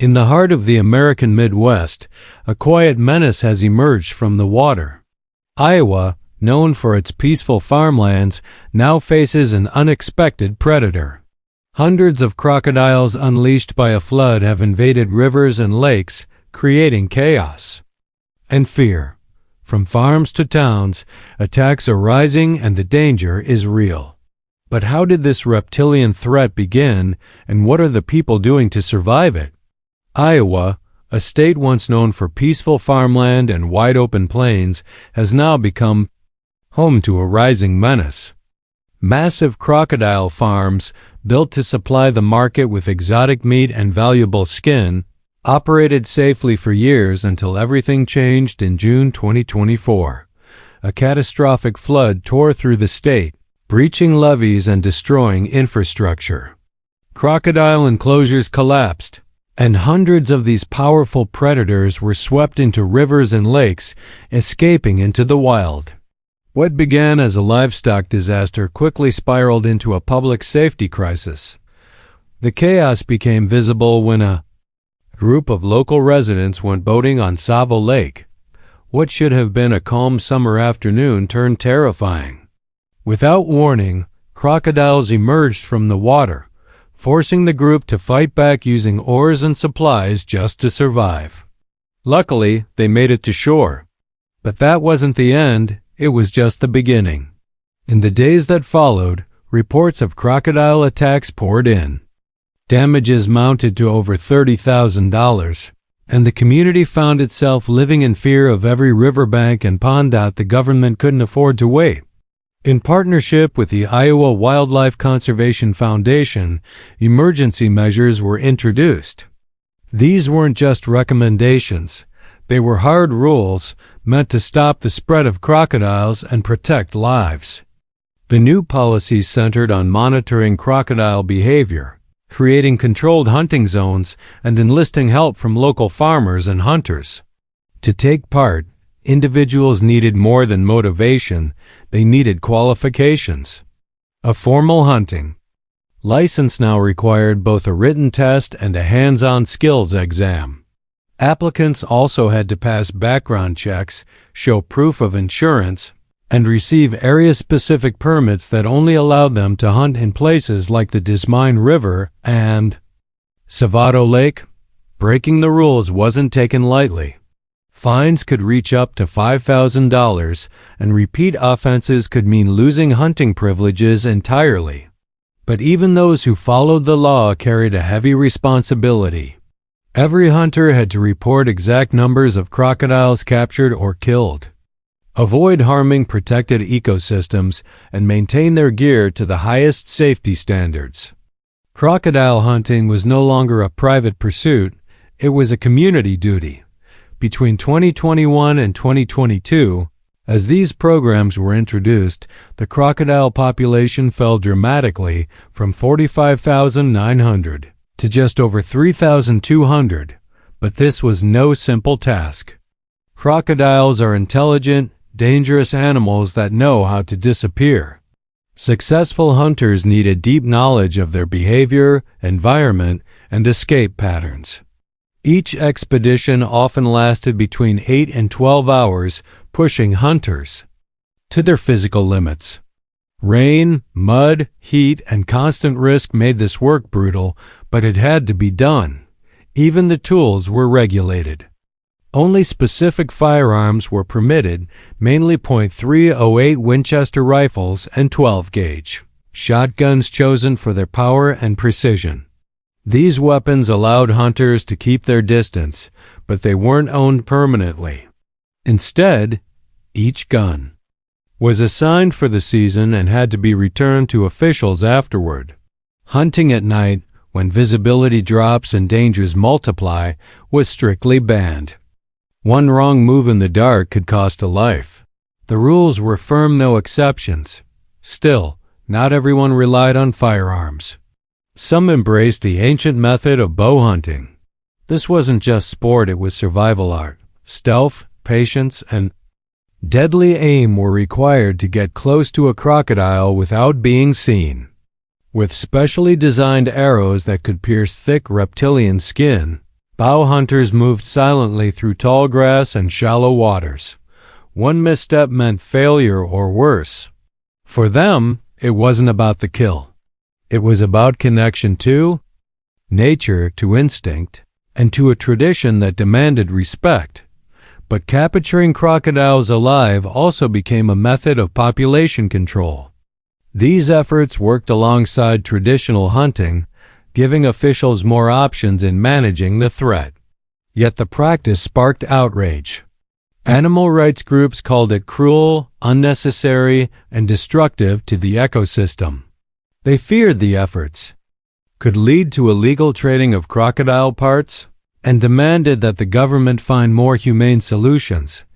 In the heart of the American Midwest, a quiet menace has emerged from the water. Iowa, known for its peaceful farmlands, now faces an unexpected predator. Hundreds of crocodiles unleashed by a flood have invaded rivers and lakes, creating chaos and fear. From farms to towns, attacks are rising and the danger is real. But how did this reptilian threat begin, and what are the people doing to survive it? Iowa, a state once known for peaceful farmland and wide-open plains, has now become home to a rising menace. Massive crocodile farms, built to supply the market with exotic meat and valuable skin, operated safely for years until everything changed in June 2024. A catastrophic flood tore through the state, breaching levees and destroying infrastructure. Crocodile enclosures collapsed, and hundreds of these powerful predators were swept into rivers and lakes, escaping into the wild. What began as a livestock disaster quickly spiraled into a public safety crisis. The chaos became visible when a group of local residents went boating on Savo Lake. What should have been a calm summer afternoon turned terrifying. Without warning, crocodiles emerged from the water, forcing the group to fight back using oars and supplies just to survive. Luckily, they made it to shore. But that wasn't the end, it was just the beginning. In the days that followed, reports of crocodile attacks poured in. Damages mounted to over $30,000, and the community found itself living in fear of every riverbank and pond that the government couldn't afford to wait. In partnership with the Iowa Wildlife Conservation Foundation, emergency measures were introduced. These weren't just recommendations. They were hard rules meant to stop the spread of crocodiles and protect lives. The new policies centered on monitoring crocodile behavior, creating controlled hunting zones, and enlisting help from local farmers and hunters. To take part, individuals needed more than motivation, they needed qualifications. A formal hunting license now required both a written test and a hands-on skills exam. Applicants also had to pass background checks, show proof of insurance, and receive area-specific permits that only allowed them to hunt in places like the Des Moines River and Savo Lake. Breaking the rules wasn't taken lightly. Fines could reach up to $5,000, and repeat offenses could mean losing hunting privileges entirely. But even those who followed the law carried a heavy responsibility. Every hunter had to report exact numbers of crocodiles captured or killed, avoid harming protected ecosystems, and maintain their gear to the highest safety standards. Crocodile hunting was no longer a private pursuit, it was a community duty. Between 2021 and 2022, as these programs were introduced, the crocodile population fell dramatically from 45,900 to just over 3,200, but this was no simple task. Crocodiles are intelligent, dangerous animals that know how to disappear. Successful hunters need a deep knowledge of their behavior, environment, and escape patterns. Each expedition often lasted between 8 and 12 hours, pushing hunters to their physical limits. Rain, mud, heat, and constant risk made this work brutal, but it had to be done. Even the tools were regulated. Only specific firearms were permitted, mainly .308 Winchester rifles and 12-gauge shotguns chosen for their power and precision. These weapons allowed hunters to keep their distance, but they weren't owned permanently. Instead, each gun was assigned for the season and had to be returned to officials afterward. Hunting at night, when visibility drops and dangers multiply, was strictly banned. One wrong move in the dark could cost a life. The rules were firm, no exceptions. Still, not everyone relied on firearms. Some embraced the ancient method of bow hunting. This wasn't just sport, it was survival art. Stealth, patience, and deadly aim were required to get close to a crocodile without being seen. With specially designed arrows that could pierce thick reptilian skin, Bow hunters moved silently through tall grass and shallow waters. One misstep meant failure or worse. For them, it wasn't about the kill. It was about connection to nature, to instinct, and to a tradition that demanded respect. But capturing crocodiles alive also became a method of population control. These efforts worked alongside traditional hunting, giving officials more options in managing the threat. Yet the practice sparked outrage. Animal rights groups called it cruel, unnecessary, and destructive to the ecosystem. They feared the efforts could lead to illegal trading of crocodile parts and demanded that the government find more humane solutions.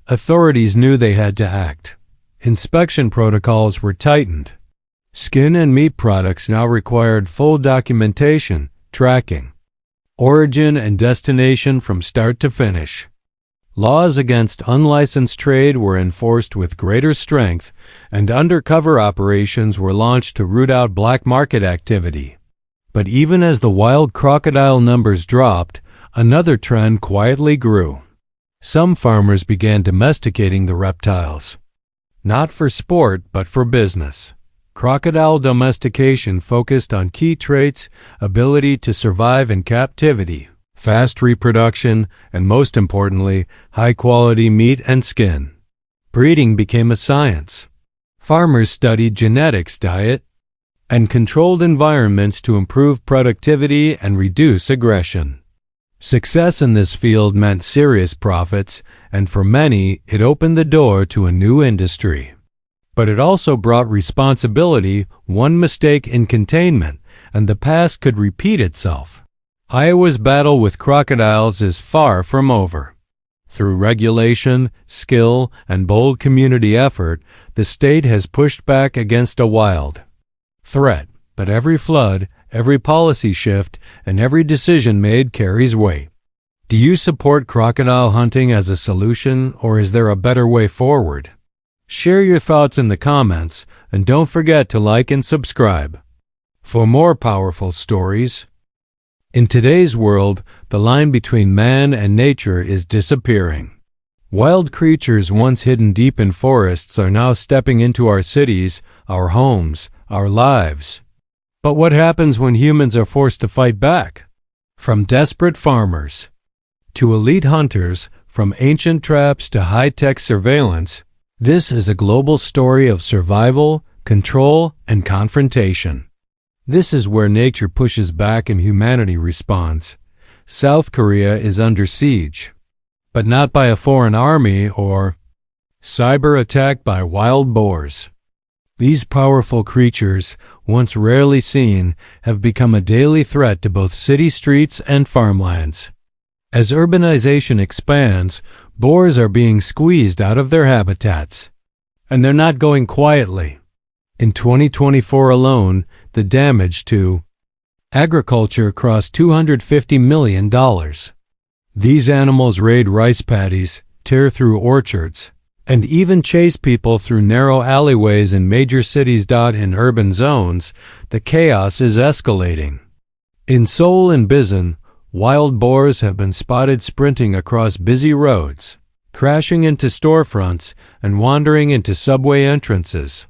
Authorities knew they had to act. Inspection protocols were tightened. Skin and meat products now required full documentation, tracking, origin and destination from start to finish. Laws against unlicensed trade were enforced with greater strength, and undercover operations were launched to root out black market activity. But even as the wild crocodile numbers dropped, another trend quietly grew. Some farmers began domesticating the reptiles. Not for sport, but for business. Crocodile domestication focused on key traits: ability to survive in captivity, fast reproduction, and most importantly, high-quality meat and skin. Breeding became a science. Farmers studied genetics, diet, and controlled environments to improve productivity and reduce aggression. Success in this field meant serious profits, and for many, it opened the door to a new industry. But it also brought responsibility. One mistake in containment, and the past could repeat itself. Iowa's battle with crocodiles is far from over. Through regulation, skill, and bold community effort, the state has pushed back against a wild threat. But every flood, every policy shift, and every decision made carries weight. Do you support crocodile hunting as a solution, or is there a better way forward? Share your thoughts in the comments, and don't forget to like and subscribe for more powerful stories. In today's world, the line between man and nature is disappearing. Wild creatures once hidden deep in forests are now stepping into our cities, our homes, our lives. But what happens when humans are forced to fight back? From desperate farmers to elite hunters, from ancient traps to high-tech surveillance, this is a global story of survival, control, and confrontation. This is where nature pushes back and humanity responds. South Korea is under siege, but not by a foreign army or cyber attack by wild boars. These powerful creatures, once rarely seen, have become a daily threat to both city streets and farmlands. As urbanization expands, boars are being squeezed out of their habitats. And they're not going quietly. In 2024 alone, the damage to agriculture crossed $250 million. These animals raid rice paddies, tear through orchards, and even chase people through narrow alleyways in major cities. In urban zones, the chaos is escalating. In Seoul and Bisan, wild boars have been spotted sprinting across busy roads, crashing into storefronts, and wandering into subway entrances.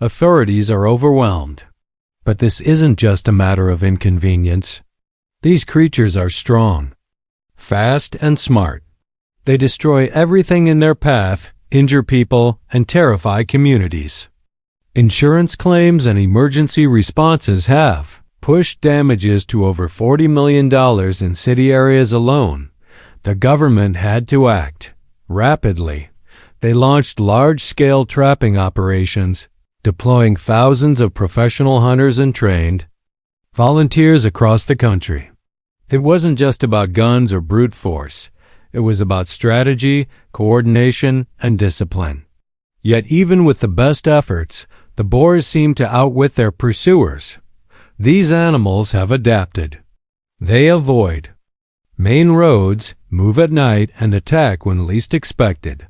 Authorities are overwhelmed. But this isn't just a matter of inconvenience. These creatures are strong, fast, and smart. They destroy everything in their path, injure people, and terrify communities. Insurance claims and emergency responses have pushed damages to over $40 million in city areas alone. The government had to act rapidly. They launched large-scale trapping operations, deploying thousands of professional hunters and trained volunteers across the country. It wasn't just about guns or brute force. It was about strategy, coordination, and discipline. Yet even with the best efforts, the boars seem to outwit their pursuers. These animals have adapted. They avoid main roads, move at night, and attack when least expected.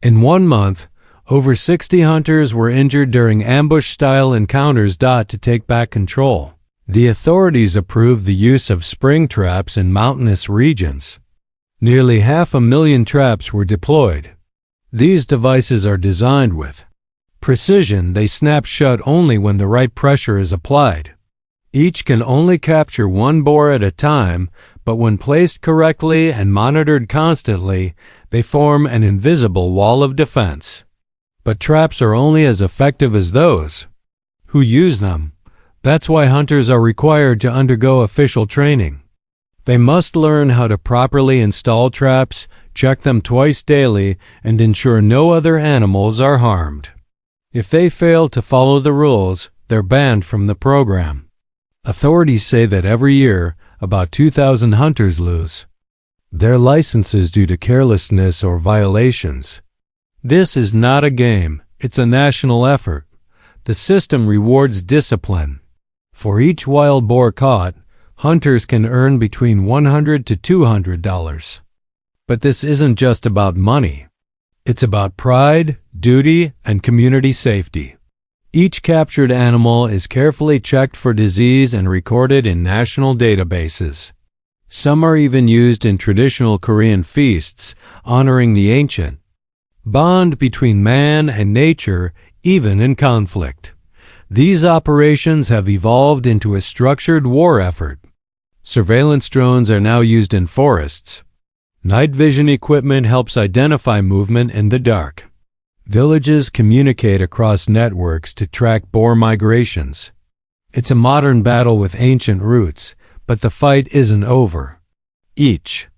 In 1 month, over 60 hunters were injured during ambush-style encounters. To take back control, The authorities approved the use of spring traps in mountainous regions. Nearly 500,000 traps were deployed. These devices are designed with precision. They snap shut only when the right pressure is applied. Each can only capture one boar at a time, but when placed correctly and monitored constantly, they form an invisible wall of defense. But traps are only as effective as those who use them. That's why hunters are required to undergo official training. They must learn how to properly install traps, check them twice daily, and ensure no other animals are harmed. If they fail to follow the rules, they're banned from the program. Authorities say that every year, about 2,000 hunters lose their licenses due to carelessness or violations. This is not a game, it's a national effort. The system rewards discipline. For each wild boar caught, hunters can earn between $100 to $200. But this isn't just about money. It's about pride, duty, and community safety. Each captured animal is carefully checked for disease and recorded in national databases. Some are even used in traditional Korean feasts, honoring the ancient bond between man and nature, even in conflict. These operations have evolved into a structured war effort. Surveillance drones are now used in forests. Night vision equipment helps identify movement in the dark. Villages communicate across networks to track boar migrations. It's a modern battle with ancient roots, but the fight isn't over. Each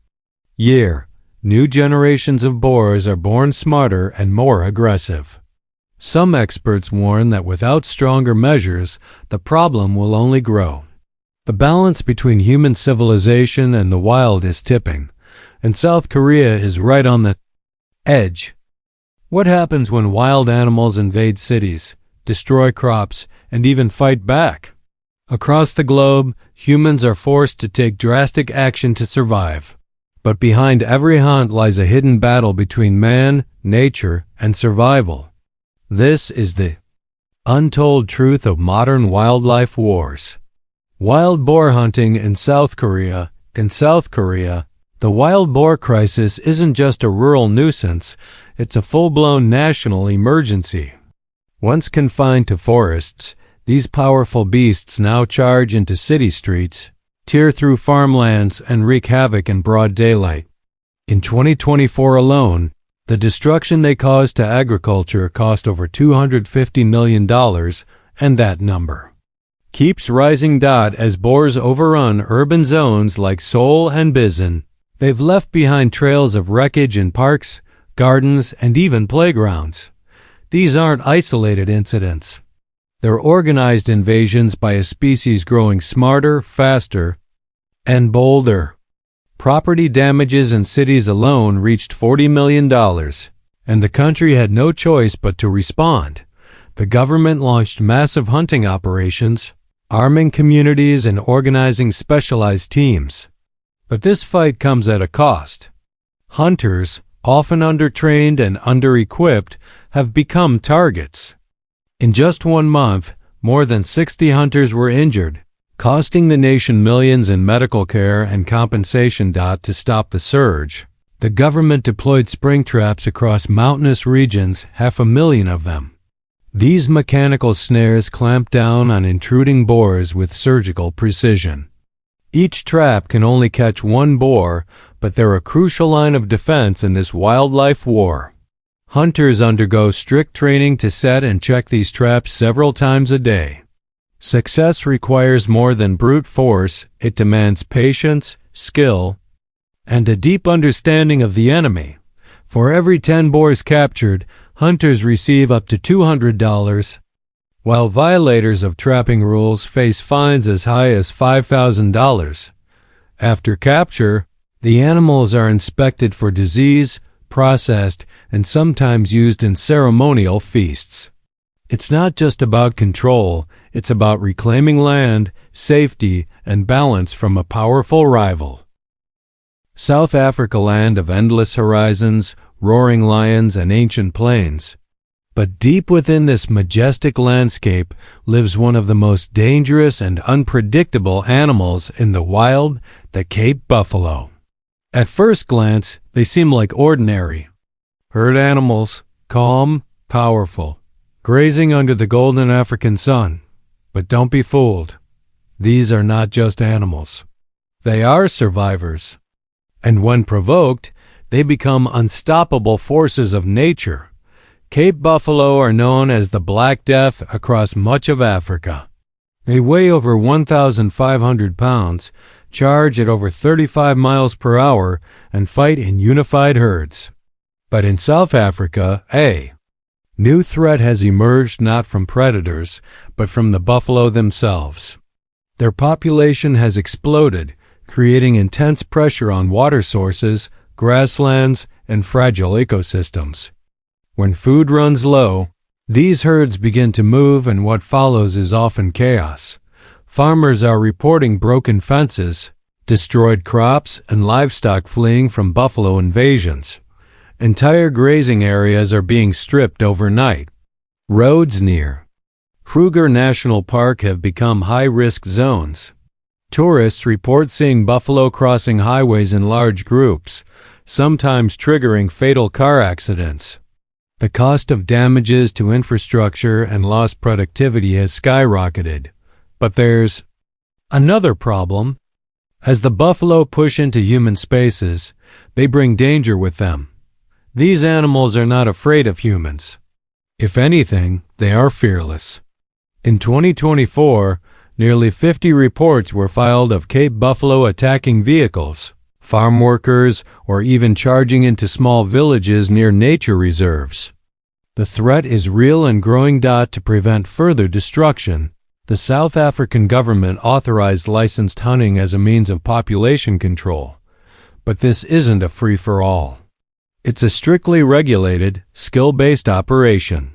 year, new generations of boars are born smarter and more aggressive. Some experts warn that without stronger measures, the problem will only grow. The balance between human civilization and the wild is tipping, and South Korea is right on the edge. What happens when wild animals invade cities, destroy crops, and even fight back? Across the globe, humans are forced to take drastic action to survive. But behind every hunt lies a hidden battle between man, nature, and survival. This is the untold truth of modern wildlife wars. Wild boar hunting in South Korea. In South Korea, the wild boar crisis isn't just a rural nuisance, it's a full-blown national emergency. Once confined to forests, these powerful beasts now charge into city streets, tear through farmlands, and wreak havoc in broad daylight. In 2024 alone, the destruction they caused to agriculture cost over $250 million, and that number keeps rising. As boars overrun urban zones like Seoul and Bisan, they've left behind trails of wreckage in parks, gardens, and even playgrounds. These aren't isolated incidents. They're organized invasions by a species growing smarter, faster, and bolder. Property damages in cities alone reached $40 million, and the country had no choice but to respond. The government launched massive hunting operations, arming communities and organizing specialized teams. But this fight comes at a cost. Hunters, often undertrained and under-equipped, have become targets. In just 1 month, more than 60 hunters were injured, costing the nation millions in medical care and compensation. To stop the surge, the government deployed spring traps across mountainous regions, 500,000 of them. These mechanical snares clamp down on intruding boars with surgical precision. Each trap can only catch one boar, but they're a crucial line of defense in this wildlife war. Hunters undergo strict training to set and check these traps several times a day. Success requires more than brute force, it demands patience, skill, and a deep understanding of the enemy. For every 10 boars captured, hunters receive up to $200, while violators of trapping rules face fines as high as $5,000. After capture, the animals are inspected for disease, processed, and sometimes used in ceremonial feasts. It's not just about control, it's about reclaiming land, safety, and balance from a powerful rival. South Africa, land of endless horizons, roaring lions, and ancient plains. But deep within this majestic landscape lives one of the most dangerous and unpredictable animals in the wild, the Cape buffalo. At first glance, they seem like ordinary herd animals, calm, powerful, grazing under the golden African sun. But don't be fooled. These are not just animals. They are survivors. And when provoked, they become unstoppable forces of nature. Cape buffalo are known as the Black Death across much of Africa. They weigh over 1,500 pounds, charge at over 35 miles per hour, and fight in unified herds. But in South Africa, a new threat has emerged not from predators, but from the buffalo themselves. Their population has exploded, creating intense pressure on water sources, grasslands, and fragile ecosystems. When food runs low, these herds begin to move, and what follows is often chaos. Farmers are reporting broken fences, destroyed crops, and livestock fleeing from buffalo invasions. Entire grazing areas are being stripped overnight. Roads near Kruger National Park have become high-risk zones. Tourists report seeing buffalo crossing highways in large groups, sometimes triggering fatal car accidents. The cost of damages to infrastructure and lost productivity has skyrocketed. But there's another problem. As the buffalo push into human spaces, they bring danger with them. These animals are not afraid of humans. If anything, they are fearless. In 2024, nearly 50 reports were filed of Cape buffalo attacking vehicles, farm workers, or even charging into small villages near nature reserves. The threat is real and growing. To prevent further destruction, the South African government authorized licensed hunting as a means of population control. But this isn't a free-for-all. It's a strictly regulated, skill-based operation.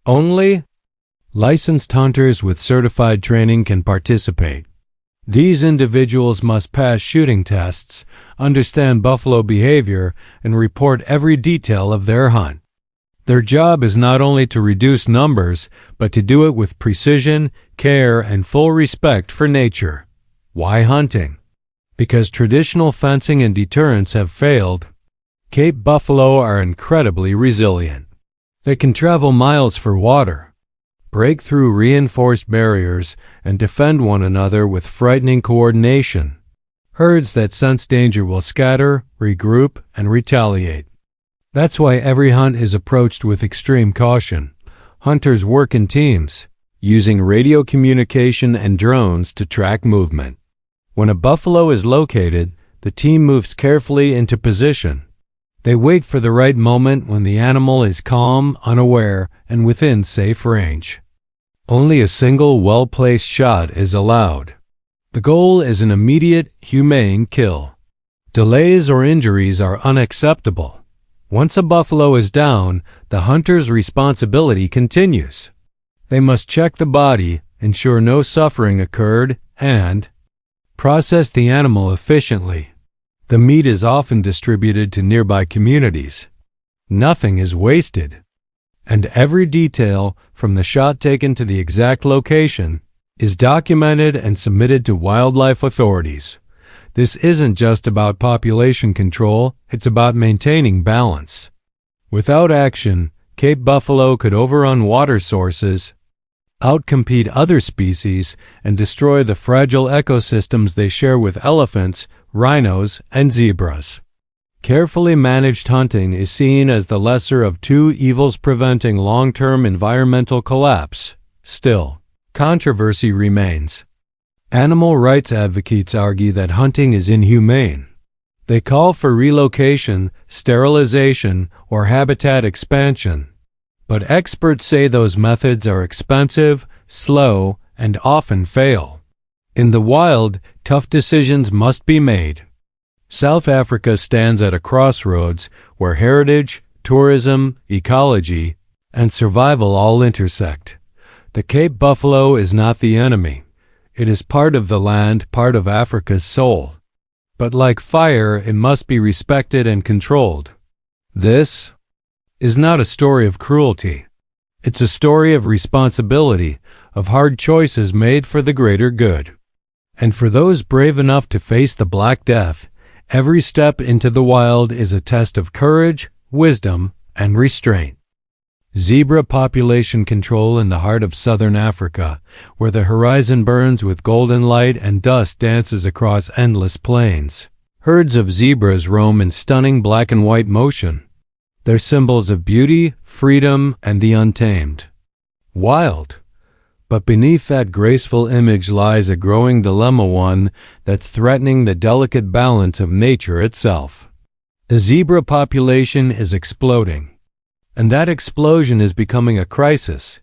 Only licensed hunters with certified training can participate. These individuals must pass shooting tests, understand buffalo behavior, and report every detail of their hunt. Their job is not only to reduce numbers, but to do it with precision, care, and full respect for nature. Why hunting? Because traditional fencing and deterrence have failed. Cape buffalo are incredibly resilient. They can travel miles for water, break through reinforced barriers, and defend one another with frightening coordination. Herds that sense danger will scatter, regroup, and retaliate. That's why every hunt is approached with extreme caution. Hunters work in teams, using radio communication and drones to track movement. When a buffalo is located, the team moves carefully into position. They wait for the right moment when the animal is calm, unaware, and within safe range. Only a single well-placed shot is allowed. The goal is an immediate, humane kill. Delays or injuries are unacceptable. Once a buffalo is down, the hunter's responsibility continues. They must check the body, ensure no suffering occurred, and process the animal efficiently. The meat is often distributed to nearby communities. Nothing is wasted. And every detail, from the shot taken to the exact location, is documented and submitted to wildlife authorities. This isn't just about population control, it's about maintaining balance. Without action, Cape buffalo could overrun water sources, outcompete other species, and destroy the fragile ecosystems they share with elephants, rhinos, and zebras. Carefully managed hunting is seen as the lesser of two evils, preventing long-term environmental collapse. Still, controversy remains. Animal rights advocates argue that hunting is inhumane. They call for relocation, sterilization, or habitat expansion. But experts say those methods are expensive, slow, and often fail. In the wild, tough decisions must be made. South Africa stands at a crossroads where heritage, tourism, ecology, and survival all intersect. The Cape buffalo is not the enemy. It is part of the land, part of Africa's soul. But like fire, it must be respected and controlled. This is not a story of cruelty. It's a story of responsibility, of hard choices made for the greater good. And for those brave enough to face the Black Death, every step into the wild is a test of courage, wisdom, and restraint. Zebra population control in the heart of southern Africa, where the horizon burns with golden light and dust dances across endless plains. Herds of zebras roam in stunning black and white motion. They're symbols of beauty, freedom, and the untamed. Wild. But beneath that graceful image lies a growing dilemma, one that's threatening the delicate balance of nature itself. The zebra population is exploding. And that explosion is becoming a crisis.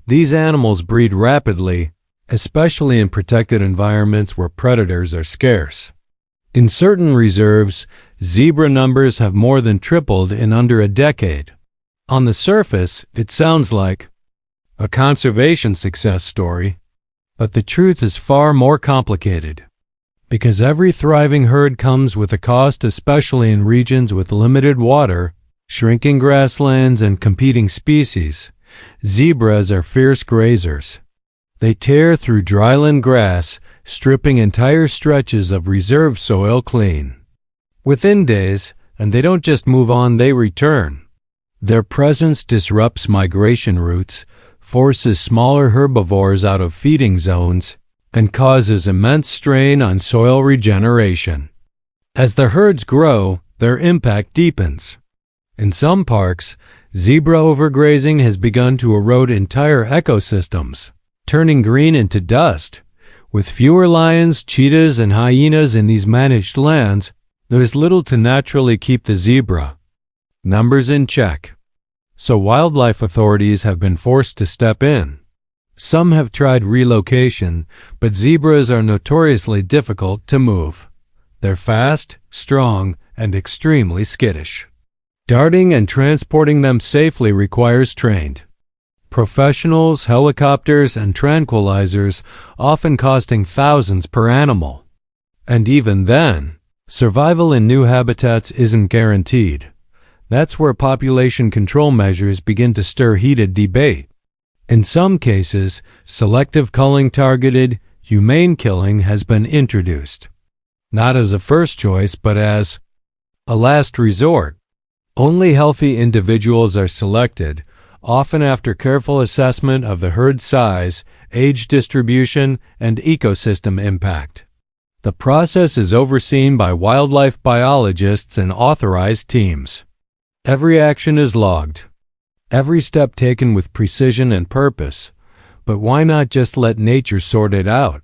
These animals breed rapidly, especially in protected environments where predators are scarce. In certain reserves, zebra numbers have more than tripled in under a decade. On the surface, it sounds like a conservation success story, but the truth is far more complicated. Because every thriving herd comes with a cost, especially in regions with limited water, shrinking grasslands, and competing species. Zebras are fierce grazers. They tear through dryland grass, stripping entire stretches of reserve soil clean. Within days, and they don't just move on, they return. Their presence disrupts migration routes, forces smaller herbivores out of feeding zones, and causes immense strain on soil regeneration. As the herds grow, their impact deepens. In some parks, zebra overgrazing has begun to erode entire ecosystems, turning green into dust. With fewer lions, cheetahs, and hyenas in these managed lands, there is little to naturally keep the zebra numbers in check. So wildlife authorities have been forced to step in. Some have tried relocation, but zebras are notoriously difficult to move. They're fast, strong, and extremely skittish. Darting and transporting them safely requires trained professionals, helicopters, and tranquilizers, often costing thousands per animal. And even then, survival in new habitats isn't guaranteed. That's where population control measures begin to stir heated debate. In some cases, selective culling targeted, humane killing has been introduced. Not as a first choice, but as a last resort. Only healthy individuals are selected, often after careful assessment of the herd size, age distribution, and ecosystem impact. The process is overseen by wildlife biologists and authorized teams. Every action is logged, every step taken with precision and purpose. But why not just let nature sort it out?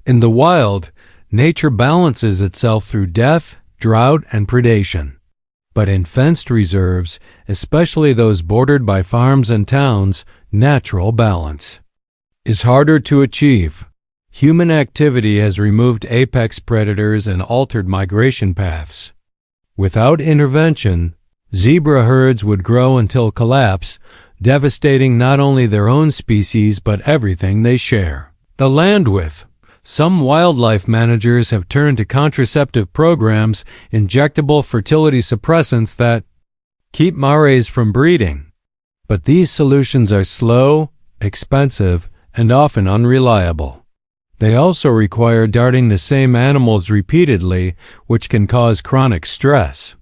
In the wild, nature balances itself through death, drought, and predation. But in fenced reserves, especially those bordered by farms and towns, natural balance is harder to achieve. Human activity has removed apex predators and altered migration paths. Without intervention, zebra herds would grow until collapse, devastating not only their own species but everything they share. The land with. Some wildlife managers have turned to contraceptive programs, injectable fertility suppressants that keep mares from breeding. But these solutions are slow, expensive, and often unreliable. They also require darting the same animals repeatedly, which can cause chronic stress.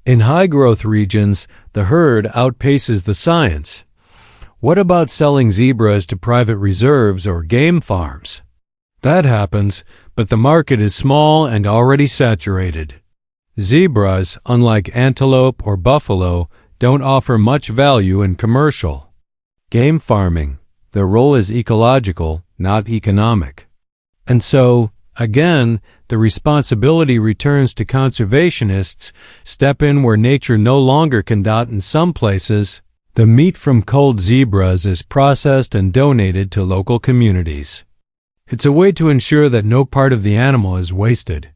In high-growth regions, the herd outpaces the science. What about selling zebras to private reserves or game farms? That happens, but the market is small and already saturated. Zebras, unlike antelope or buffalo, don't offer much value in commercial game farming. Their role is ecological, not economic. And so, again, the responsibility returns to conservationists. Step in where nature no longer can. In some places, the meat from culled zebras is processed and donated to local communities. It's a way to ensure that no part of the animal is wasted.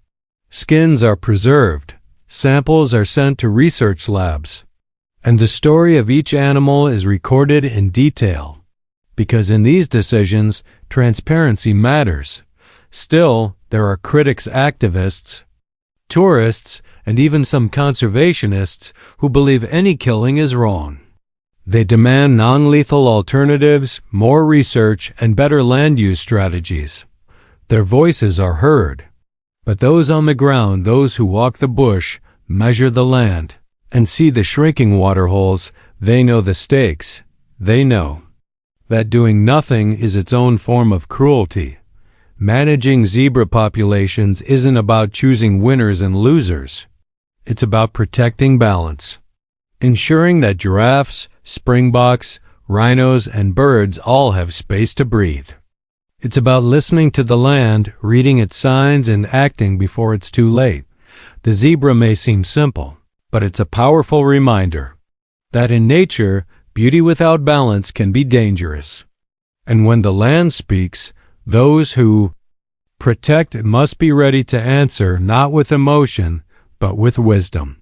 Skins are preserved, samples are sent to research labs, and the story of each animal is recorded in detail. Because in these decisions, transparency matters. Still, there are critics, activists, tourists, and even some conservationists who believe any killing is wrong. They demand non-lethal alternatives, more research, and better land use strategies. Their voices are heard. But those on the ground, those who walk the bush, measure the land, and see the shrinking waterholes, they know the stakes. They know that doing nothing is its own form of cruelty. Managing zebra populations isn't about choosing winners and losers. It's about protecting balance, ensuring that giraffes, springboks, rhinos, and birds all have space to breathe. It's about listening to the land, reading its signs, and acting before it's too late. The zebra may seem simple, but it's a powerful reminder that in nature, beauty without balance can be dangerous. And when the land speaks, those who protect must be ready to answer not with emotion, but with wisdom.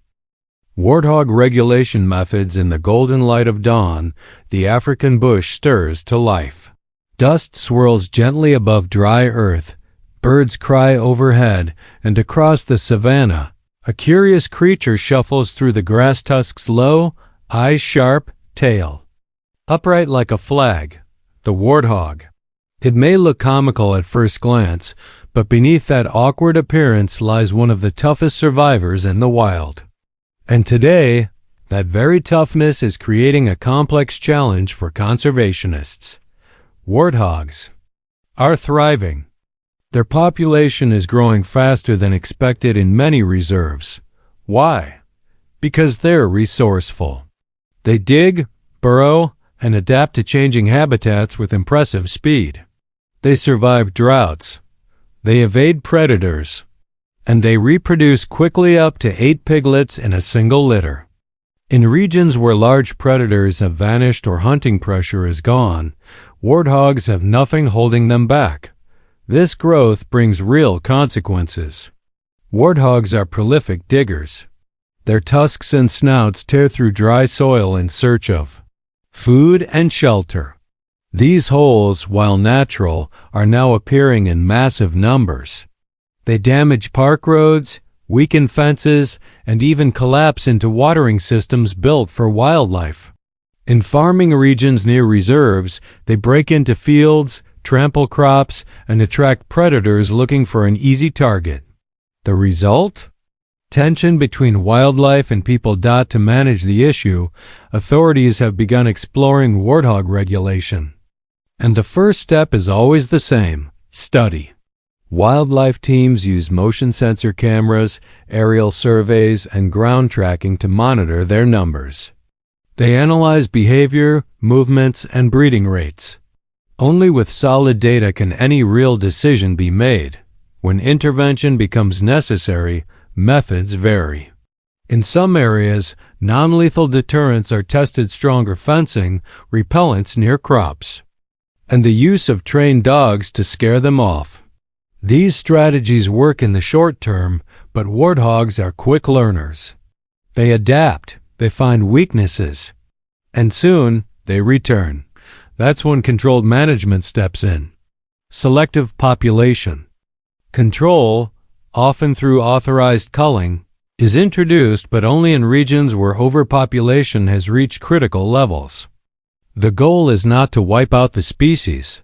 Warthog regulation methods. In the golden light of dawn, the African bush stirs to life. Dust swirls gently above dry earth, birds cry overhead, and across the savanna, a curious creature shuffles through the grass tusks, low, eyes sharp, tail upright like a flag. The warthog. It may look comical at first glance, but beneath that awkward appearance lies one of the toughest survivors in the wild. And today, that very toughness is creating a complex challenge for conservationists. Warthogs are thriving. Their population is growing faster than expected in many reserves. Why? Because they're resourceful. They dig, burrow, and adapt to changing habitats with impressive speed. They survive droughts. They evade predators. And they reproduce quickly, up to 8 piglets in a single litter. In regions where large predators have vanished or hunting pressure is gone, warthogs have nothing holding them back. This growth brings real consequences. Warthogs are prolific diggers. Their tusks and snouts tear through dry soil in search of food and shelter. These holes, while natural, are now appearing in massive numbers. They damage park roads, weaken fences, and even collapse into watering systems built for wildlife. In farming regions near reserves, they break into fields, trample crops, and attract predators looking for an easy target. The result? Tension between wildlife and people. To manage the issue, authorities have begun exploring warthog regulation. And the first step is always the same: study. Wildlife teams use motion sensor cameras, aerial surveys, and ground tracking to monitor their numbers. They analyze behavior, movements, and breeding rates. Only with solid data can any real decision be made. When intervention becomes necessary, methods vary. In some areas, non-lethal deterrents are tested: stronger fencing, repellents near crops, and the use of trained dogs to scare them off. These strategies work in the short term, but warthogs are quick learners. They adapt, they find weaknesses, and soon they return. That's when controlled management steps in. Selective population control, often through authorized culling, is introduced, but only in regions where overpopulation has reached critical levels. The goal is not to wipe out the species.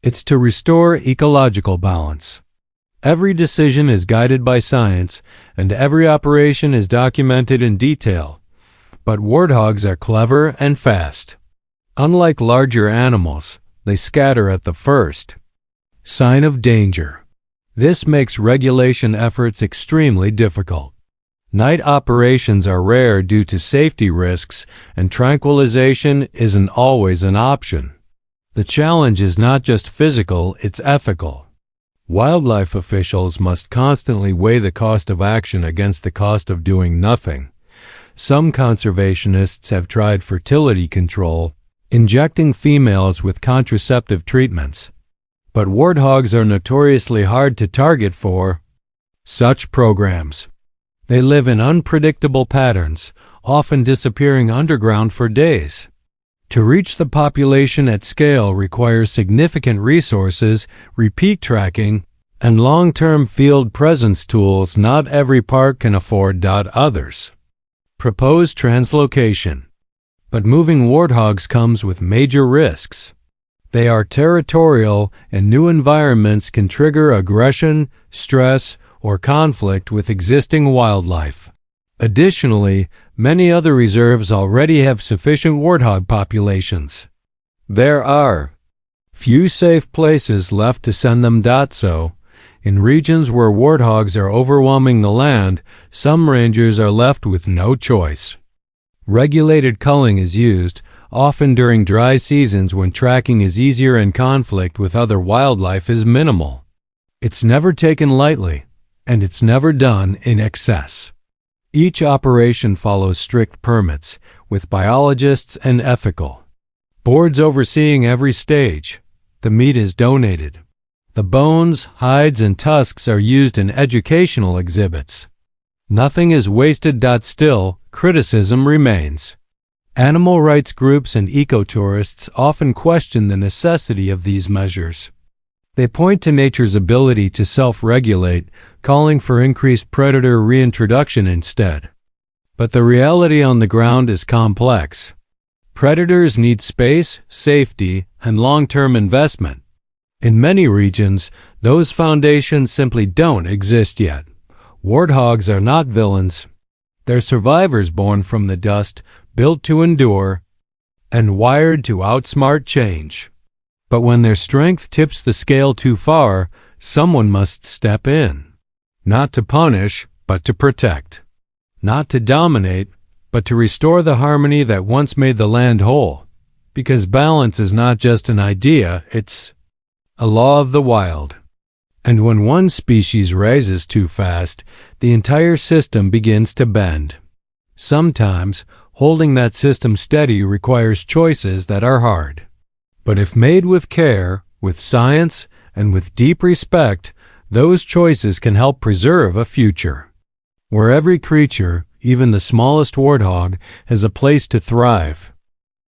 It's to restore ecological balance. Every decision is guided by science, and every operation is documented in detail. But warthogs are clever and fast. Unlike larger animals, they scatter at the first sign of danger. This makes regulation efforts extremely difficult. Night operations are rare due to safety risks, and tranquilization isn't always an option. The challenge is not just physical, it's ethical. Wildlife officials must constantly weigh the cost of action against the cost of doing nothing. Some conservationists have tried fertility control, injecting females with contraceptive treatments. But warthogs are notoriously hard to target for such programs. They live in unpredictable patterns, often disappearing underground for days. To reach the population at scale requires significant resources, repeat tracking, and long-term field presence tools not every park can afford. Others. Proposed translocation. But moving warthogs comes with major risks. They are territorial, and new environments can trigger aggression, stress, or conflict with existing wildlife. Additionally, many other reserves already have sufficient warthog populations. There are few safe places left to send them. So, in regions where warthogs are overwhelming the land, some rangers are left with no choice. Regulated culling is used, often during dry seasons when tracking is easier and conflict with other wildlife is minimal. It's never taken lightly, and it's never done in excess. Each operation follows strict permits, with biologists and ethical boards overseeing every stage. The meat is donated. The bones, hides, and tusks are used in educational exhibits. Nothing is wasted. Still, criticism remains. Animal rights groups and ecotourists often question the necessity of these measures. They point to nature's ability to self-regulate, calling for increased predator reintroduction instead. But the reality on the ground is complex. Predators need space, safety, and long-term investment. In many regions, those foundations simply don't exist yet. Warthogs are not villains. They're survivors born from the dust, built to endure, and wired to outsmart change. But when their strength tips the scale too far, someone must step in. Not to punish, but to protect. Not to dominate, but to restore the harmony that once made the land whole. Because balance is not just an idea, it's a law of the wild. And when one species rises too fast, the entire system begins to bend. Sometimes, holding that system steady requires choices that are hard. But if made with care, with science, and with deep respect, those choices can help preserve a future where every creature, even the smallest warthog, has a place to thrive.